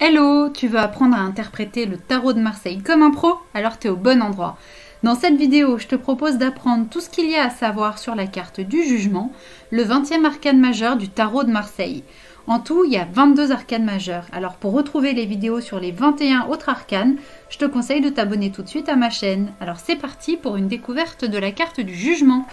Hello, tu veux apprendre à interpréter le tarot de Marseille comme un pro? Alors t'es au bon endroit. Dans cette vidéo, je te propose d'apprendre tout ce qu'il y a à savoir sur la carte du jugement, le 20e arcane majeur du tarot de Marseille. En tout, il y a 22 arcanes majeurs. Alors pour retrouver les vidéos sur les 21 autres arcanes, je te conseille de t'abonner tout de suite à ma chaîne. Alors c'est parti pour une découverte de la carte du jugement.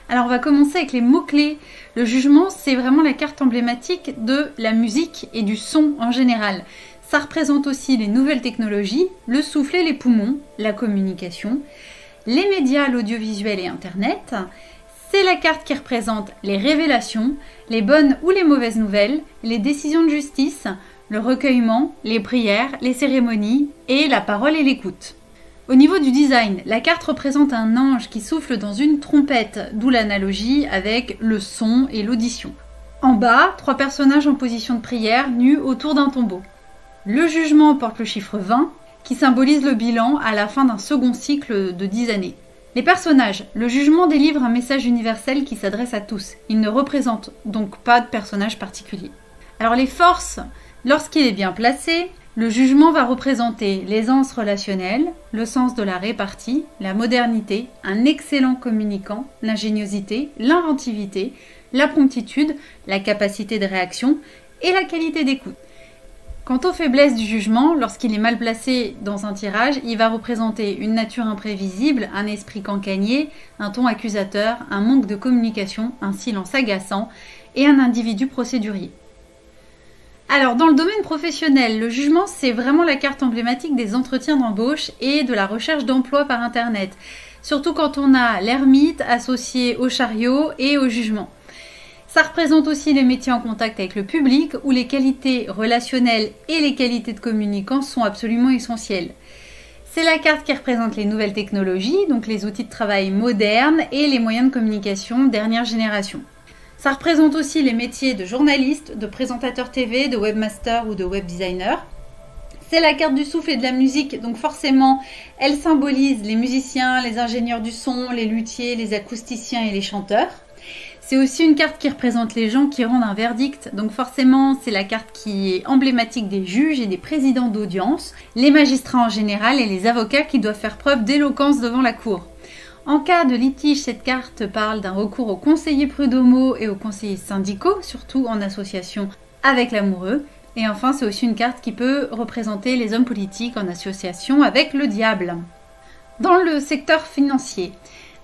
Alors on va commencer avec les mots-clés. Le jugement, c'est vraiment la carte emblématique de la musique et du son en général. Ça représente aussi les nouvelles technologies, le souffle et les poumons, la communication, les médias, l'audiovisuel et Internet. C'est la carte qui représente les révélations, les bonnes ou les mauvaises nouvelles, les décisions de justice, le recueillement, les prières, les cérémonies et la parole et l'écoute. Au niveau du design, la carte représente un ange qui souffle dans une trompette, d'où l'analogie avec le son et l'audition. En bas, 3 personnages en position de prière, nus autour d'un tombeau. Le jugement porte le chiffre 20, qui symbolise le bilan à la fin d'un second cycle de 10 années. Les personnages, le jugement délivre un message universel qui s'adresse à tous. Il ne représente donc pas de personnage particulier. Alors les forces, lorsqu'il est bien placé, le jugement va représenter l'aisance relationnelle, le sens de la répartie, la modernité, un excellent communicant, l'ingéniosité, l'inventivité, la promptitude, la capacité de réaction et la qualité d'écoute. Quant aux faiblesses du jugement, lorsqu'il est mal placé dans un tirage, il va représenter une nature imprévisible, un esprit cancanier, un ton accusateur, un manque de communication, un silence agaçant et un individu procédurier. Alors, dans le domaine professionnel, le jugement, c'est vraiment la carte emblématique des entretiens d'embauche et de la recherche d'emploi par Internet. Surtout quand on a l'ermite associé au chariot et au jugement. Ça représente aussi les métiers en contact avec le public, où les qualités relationnelles et les qualités de communicant sont absolument essentielles. C'est la carte qui représente les nouvelles technologies, donc les outils de travail modernes et les moyens de communication dernière génération. Ça représente aussi les métiers de journaliste, de présentateur TV, de webmaster ou de web designer. C'est la carte du souffle et de la musique, donc forcément, elle symbolise les musiciens, les ingénieurs du son, les luthiers, les acousticiens et les chanteurs. C'est aussi une carte qui représente les gens qui rendent un verdict, donc forcément, c'est la carte qui est emblématique des juges et des présidents d'audience, les magistrats en général et les avocats qui doivent faire preuve d'éloquence devant la cour. En cas de litige, cette carte parle d'un recours aux conseillers prud'homaux et aux conseillers syndicaux, surtout en association avec l'amoureux. Et enfin, c'est aussi une carte qui peut représenter les hommes politiques en association avec le diable. Dans le secteur financier,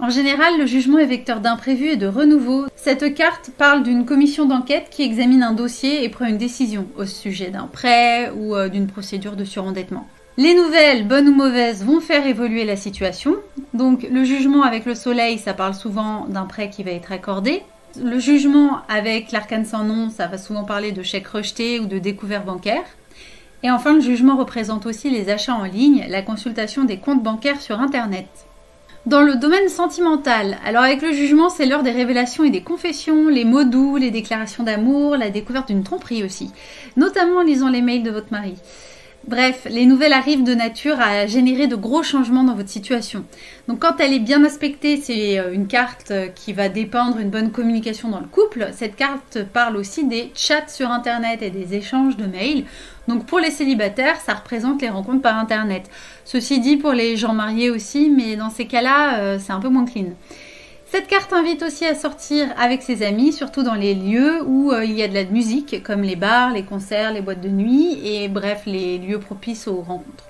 en général, le jugement est vecteur d'imprévus et de renouveau. Cette carte parle d'une commission d'enquête qui examine un dossier et prend une décision au sujet d'un prêt ou d'une procédure de surendettement. Les nouvelles, bonnes ou mauvaises, vont faire évoluer la situation. Donc le jugement avec le soleil, ça parle souvent d'un prêt qui va être accordé. Le jugement avec l'arcane sans nom, ça va souvent parler de chèques rejetés ou de découvertes bancaires. Et enfin, le jugement représente aussi les achats en ligne, la consultation des comptes bancaires sur Internet. Dans le domaine sentimental, alors avec le jugement, c'est l'heure des révélations et des confessions, les mots doux, les déclarations d'amour, la découverte d'une tromperie aussi, notamment en lisant les mails de votre mari. Bref, les nouvelles arrivent de nature à générer de gros changements dans votre situation. Donc quand elle est bien aspectée, c'est une carte qui va dépeindre une bonne communication dans le couple. Cette carte parle aussi des chats sur Internet et des échanges de mails. Donc pour les célibataires, ça représente les rencontres par Internet. Ceci dit pour les gens mariés aussi, mais dans ces cas-là, c'est un peu moins clean. Cette carte invite aussi à sortir avec ses amis, surtout dans les lieux où il y a de la musique, comme les bars, les concerts, les boîtes de nuit, et bref, les lieux propices aux rencontres.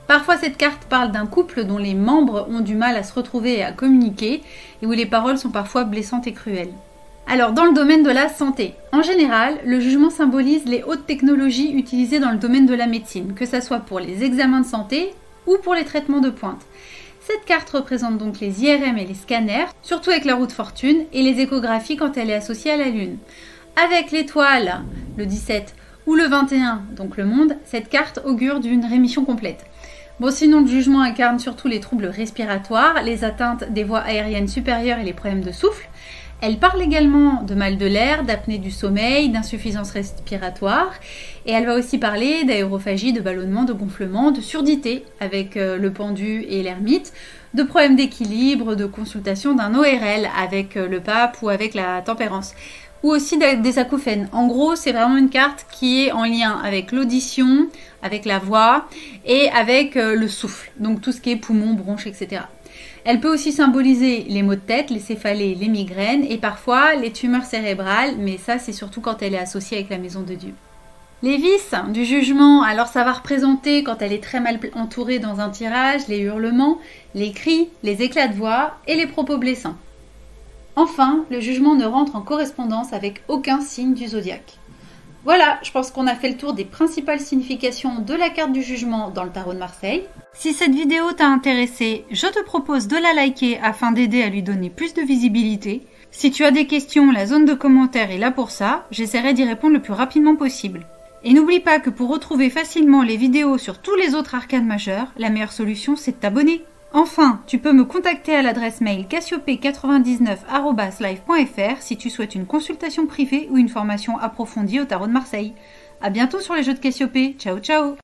Parfois, cette carte parle d'un couple dont les membres ont du mal à se retrouver et à communiquer, et où les paroles sont parfois blessantes et cruelles. Alors, dans le domaine de la santé, en général, le jugement symbolise les hautes technologies utilisées dans le domaine de la médecine, que ce soit pour les examens de santé ou pour les traitements de pointe. Cette carte représente donc les IRM et les scanners, surtout avec la roue de fortune, et les échographies quand elle est associée à la Lune. Avec l'étoile, le 17, ou le 21, donc le monde, cette carte augure d'une rémission complète. Bon, sinon le jugement incarne surtout les troubles respiratoires, les atteintes des voies aériennes supérieures et les problèmes de souffle. Elle parle également de mal de l'air, d'apnée du sommeil, d'insuffisance respiratoire, et elle va aussi parler d'aérophagie, de ballonnement, de gonflement, de surdité avec le pendu et l'ermite, de problèmes d'équilibre, de consultation d'un ORL avec le pape ou avec la tempérance. ou aussi des acouphènes. En gros, c'est vraiment une carte qui est en lien avec l'audition, avec la voix et avec le souffle, donc tout ce qui est poumons, bronches, etc. Elle peut aussi symboliser les maux de tête, les céphalées, les migraines et parfois les tumeurs cérébrales, mais ça c'est surtout quand elle est associée avec la maison de Dieu. Les vices du jugement, alors ça va représenter quand elle est très mal entourée dans un tirage, les hurlements, les cris, les éclats de voix et les propos blessants. Enfin, le jugement ne rentre en correspondance avec aucun signe du zodiaque. Voilà, je pense qu'on a fait le tour des principales significations de la carte du jugement dans le tarot de Marseille. Si cette vidéo t'a intéressé, je te propose de la liker afin d'aider à lui donner plus de visibilité. Si tu as des questions, la zone de commentaires est là pour ça, j'essaierai d'y répondre le plus rapidement possible. Et n'oublie pas que pour retrouver facilement les vidéos sur tous les autres arcanes majeurs, la meilleure solution c'est de t'abonner. Enfin, tu peux me contacter à l'adresse mail cassiope99@live.fr si tu souhaites une consultation privée ou une formation approfondie au tarot de Marseille. À bientôt sur les jeux de Cassiope. Ciao ciao.